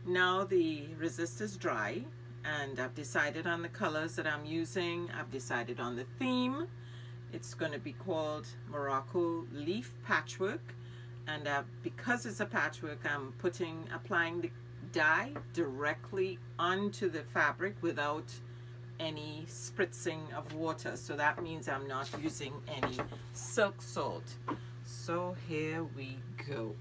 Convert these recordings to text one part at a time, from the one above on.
Now the resist is dry, and I've decided on the colors that I'm using. I've decided on the theme. It's going to be called Morocco Leaf Patchwork, and because it's a patchwork, I'm applying the dye directly onto the fabric without any spritzing of water. So that means I'm not using any silk salt. So here we go.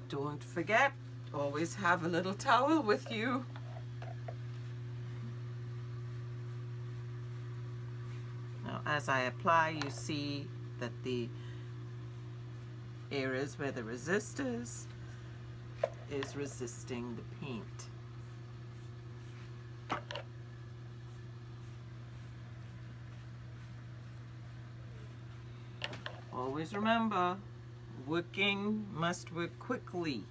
Don't forget, always have a little towel with you. Now, as I apply, you see that the areas where the resist is resisting the paint. Always remember, working must work quickly.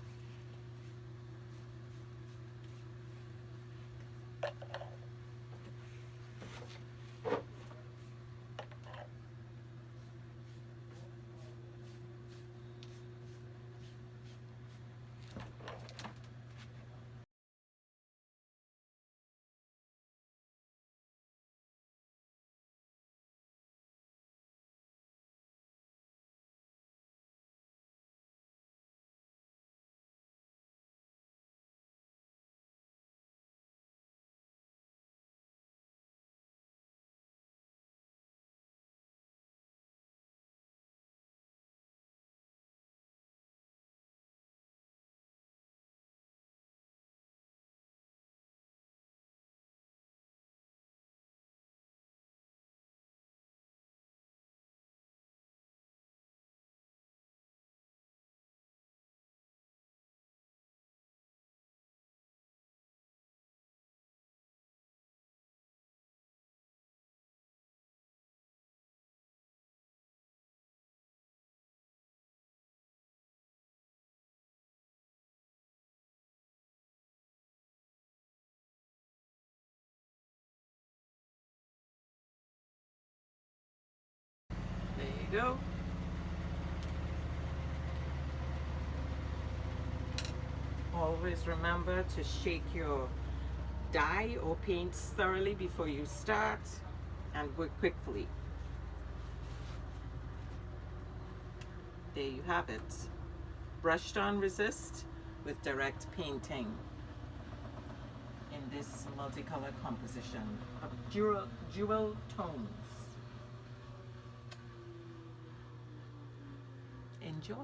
There you go. Always remember to shake your dye or paint thoroughly before you start, and work quickly. There you have it. Brushed on resist with direct painting in this multicolor composition of jewel tones. Enjoy.